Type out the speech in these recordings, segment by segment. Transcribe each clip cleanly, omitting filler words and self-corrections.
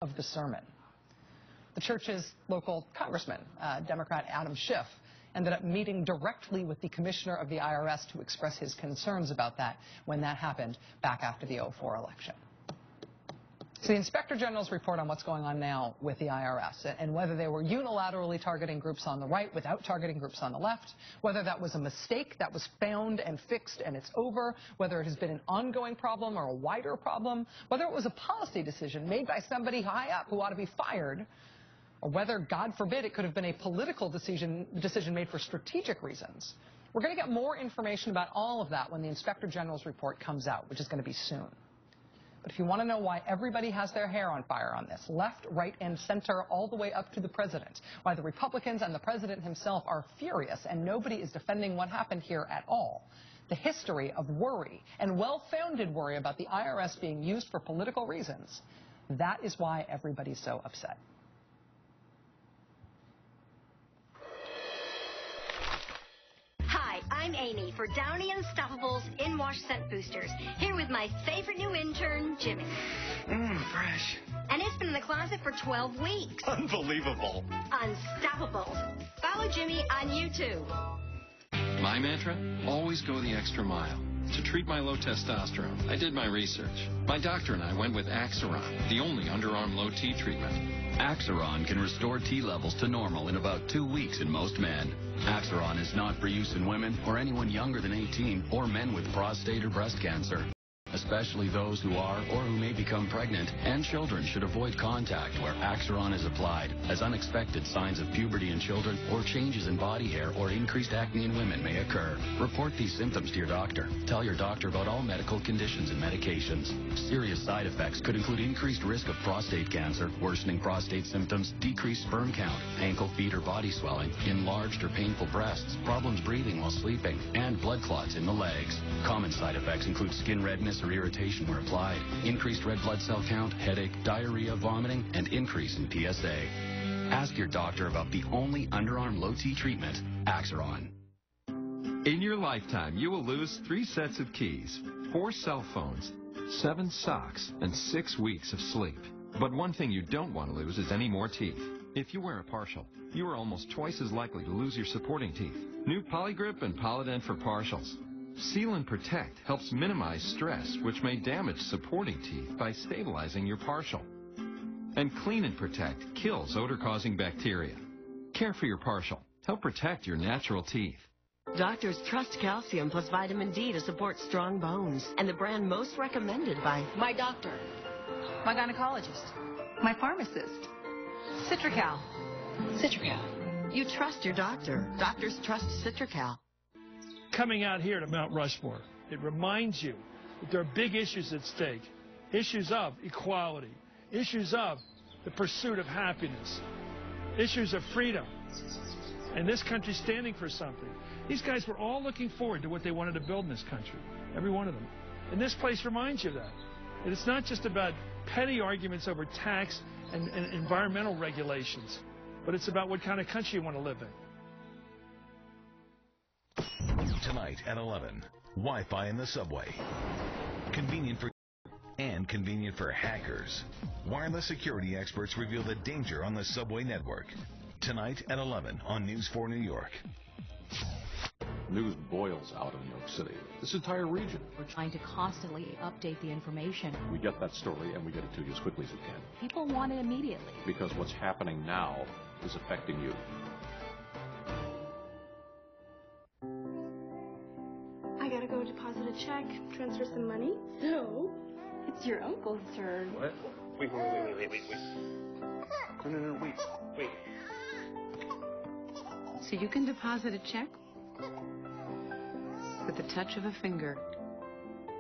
of the sermon. The church's local congressman, Democrat Adam Schiff, ended up meeting directly with the commissioner of the IRS to express his concerns about that when that happened back after the '04 election. So the Inspector General's report on what's going on now with the IRS and whether they were unilaterally targeting groups on the right without targeting groups on the left, whether that was a mistake that was found and fixed and it's over, whether it has been an ongoing problem or a wider problem, whether it was a policy decision made by somebody high up who ought to be fired, or whether, God forbid, it could have been a political decision made for strategic reasons. We're going to get more information about all of that when the Inspector General's report comes out, which is going to be soon. But if you want to know why everybody has their hair on fire on this, left, right, and center, all the way up to the president, why the Republicans and the president himself are furious and nobody is defending what happened here at all, the history of worry and well-founded worry about the IRS being used for political reasons, that is why everybody's so upset. I'm Amy for Downy Unstoppables In Wash Scent Boosters, here with my favorite new intern, Jimmy. Fresh. And it's been in the closet for 12 weeks. Unbelievable. Unstoppables. Follow Jimmy on YouTube. My mantra? Always go the extra mile. To treat my low testosterone, I did my research. My doctor and I went with Axiron, the only underarm low T treatment. Axiron can restore T levels to normal in about 2 weeks in most men. Axiron is not for use in women or anyone younger than 18 or men with prostate or breast cancer. Especially those who are or who may become pregnant, and children should avoid contact where Axiron is applied, as unexpected signs of puberty in children or changes in body hair or increased acne in women may occur. Report these symptoms to your doctor. Tell your doctor about all medical conditions and medications. Serious side effects could include increased risk of prostate cancer, worsening prostate symptoms, decreased sperm count, ankle, feet, or body swelling, enlarged or painful breasts, problems breathing while sleeping, and blood clots in the legs. Common side effects include skin redness or irritation where applied, increased red blood cell count, headache, diarrhea, vomiting, and increase in PSA. Ask your doctor about the only underarm low T treatment, Axiron. In your lifetime, you will lose 3 sets of keys, 4 cell phones, 7 socks, and 6 weeks of sleep. But one thing you don't want to lose is any more teeth. If you wear a partial, you are almost twice as likely to lose your supporting teeth. New Polygrip and Polydent for partials. Seal and Protect helps minimize stress, which may damage supporting teeth by stabilizing your partial. And Clean and Protect kills odor-causing bacteria. Care for your partial. Help protect your natural teeth. Doctors trust calcium plus vitamin D to support strong bones, and the brand most recommended by my doctor, my gynecologist, my pharmacist. Citracal. Citracal. You trust your doctor. Doctors trust Citracal. Coming out here to Mount Rushmore, it reminds you that there are big issues at stake. Issues of equality, issues of the pursuit of happiness, issues of freedom, and this country standing for something. These guys were all looking forward to what they wanted to build in this country, every one of them. And this place reminds you of that. And it's not just about petty arguments over tax and environmental regulations, but it's about what kind of country you want to live in. Tonight at 11, Wi-Fi in the subway. Convenient for and convenient for hackers. Wireless security experts reveal the danger on the subway network. Tonight at 11 on News 4 New York. News boils out of New York City, this entire region. We're trying to constantly update the information. We get that story and we get it to you as quickly as we can. People want it immediately. Because what's happening now is affecting you. I gotta go deposit a check, transfer some money. So, it's your uncle, sir. What? Wait. No, wait. So you can deposit a check with the touch of a finger.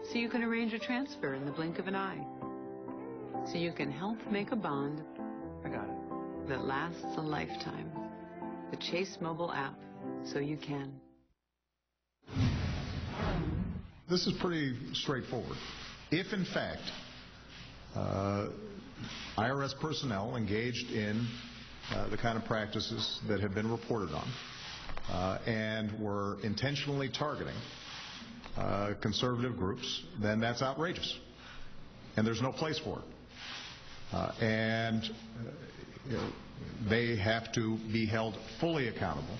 So you can arrange a transfer in the blink of an eye. So you can help make a bond. I got it. That lasts a lifetime. The Chase mobile app, so you can. This is pretty straightforward. If, in fact, IRS personnel engaged in the kind of practices that have been reported on and were intentionally targeting conservative groups, then that's outrageous, and there's no place for it. They have to be held fully accountable.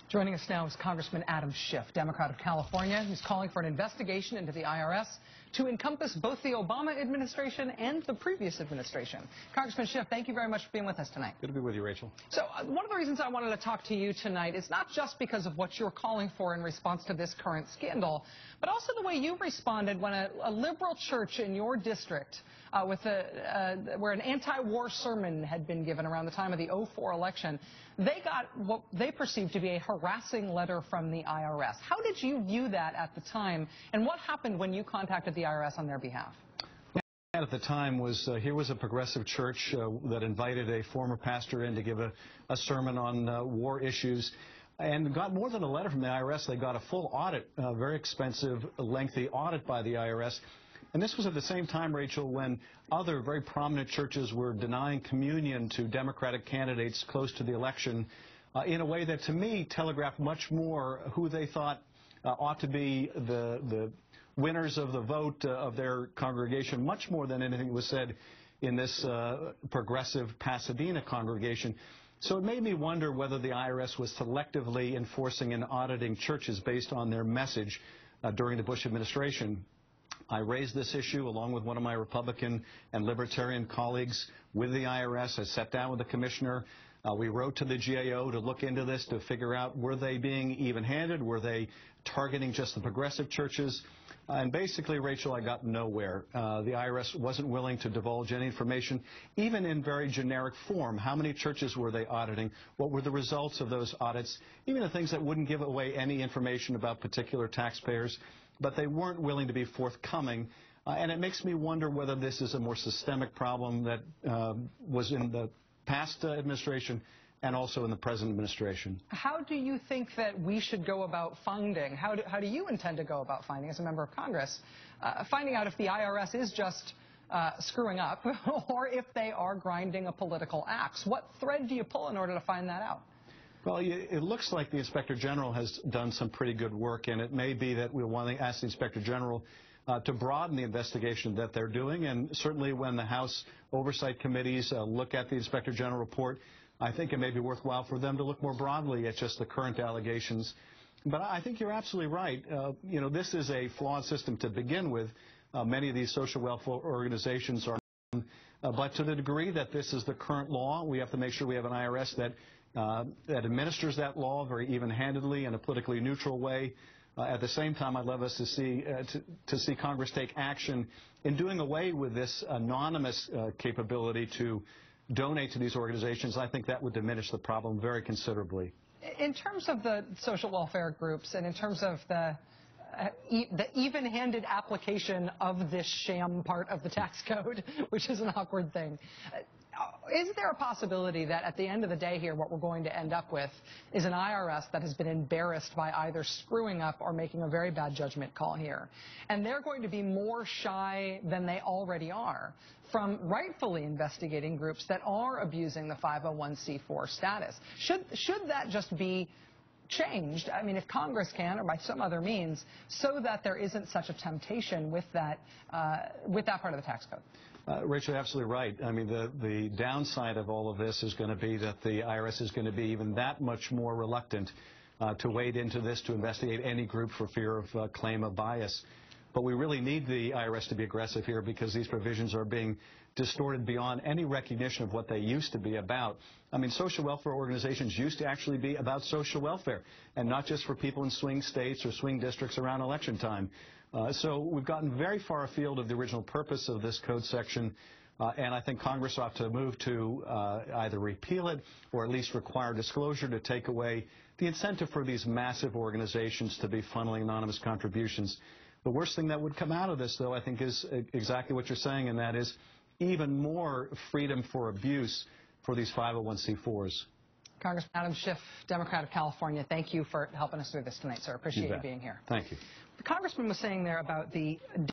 Joining us now is Congressman Adam Schiff, Democrat of California, who's calling for an investigation into the IRS to encompass both the Obama administration and the previous administration. Congressman Schiff, thank you very much for being with us tonight. Good to be with you, Rachel. So one of the reasons I wanted to talk to you tonight is not just because of what you're calling for in response to this current scandal, but also the way you responded when a liberal church in your district where an anti-war sermon had been given around the time of the 2004 election, they got what they perceived to be a harassing letter from the IRS. How did you view that at the time, and what happened when you contacted the IRS on their behalf? At the time was here was a progressive church that invited a former pastor in to give a sermon on war issues, and got more than a letter from the IRS. They got a full audit, a very expensive, lengthy audit by the IRS. And this was at the same time, Rachel, when other very prominent churches were denying communion to Democratic candidates close to the election in a way that, to me, telegraphed much more who they thought ought to be the winners of the vote of their congregation, much more than anything was said in this progressive Pasadena congregation. So it made me wonder whether the IRS was selectively enforcing and auditing churches based on their message during the Bush administration. I raised this issue along with one of my Republican and Libertarian colleagues with the IRS. I sat down with the commissioner. We wrote to the GAO to look into this, to figure out, were they being even-handed? Were they targeting just the progressive churches? And basically, Rachel, I got nowhere. The IRS wasn't willing to divulge any information, even in very generic form. How many churches were they auditing? What were the results of those audits? Even the things that wouldn't give away any information about particular taxpayers. But they weren't willing to be forthcoming. And it makes me wonder whether this is a more systemic problem that was in the past administration and also in the present administration. How do you think that we should go about finding, how do you intend to go about finding, as a member of Congress, finding out if the IRS is just screwing up or if they are grinding a political axe? What thread do you pull in order to find that out? Well, it looks like the Inspector General has done some pretty good work, and it may be that we'll want to ask the Inspector General to broaden the investigation that they're doing. And certainly when the House Oversight Committees look at the Inspector General report, I think it may be worthwhile for them to look more broadly at just the current allegations. But I think you're absolutely right. This is a flawed system to begin with. Many of these social welfare organizations are, but to the degree that this is the current law, we have to make sure we have an IRS that administers that law very even-handedly in a politically neutral way. At the same time, I'd love us to see Congress take action in doing away with this anonymous capability to donate to these organizations. I think that would diminish the problem very considerably. In terms of the social welfare groups and in terms of the even-handed application of this sham part of the tax code, which is an awkward thing, is there a possibility that at the end of the day here what we're going to end up with is an IRS that has been embarrassed by either screwing up or making a very bad judgment call here? And they're going to be more shy than they already are from rightfully investigating groups that are abusing the 501c4 status. Should that just be changed, I mean, if Congress can or by some other means, so that there isn't such a temptation with that part of the tax code? Rachel, you're absolutely right. I mean, the downside of all of this is going to be that the IRS is going to be even that much more reluctant to wade into this, to investigate any group for fear of claim of bias. But we really need the IRS to be aggressive here because these provisions are being distorted beyond any recognition of what they used to be about. I mean, social welfare organizations used to actually be about social welfare, and not just for people in swing states or swing districts around election time. So we've gotten very far afield of the original purpose of this code section, and I think Congress ought to move to either repeal it or at least require disclosure to take away the incentive for these massive organizations to be funneling anonymous contributions. The worst thing that would come out of this, though, I think is exactly what you're saying, and that is even more freedom for abuse for these 501c4s. Congressman Adam Schiff, Democrat of California, thank you for helping us through this tonight, sir. Appreciate you being here. Thank you. The Congressman was saying there about the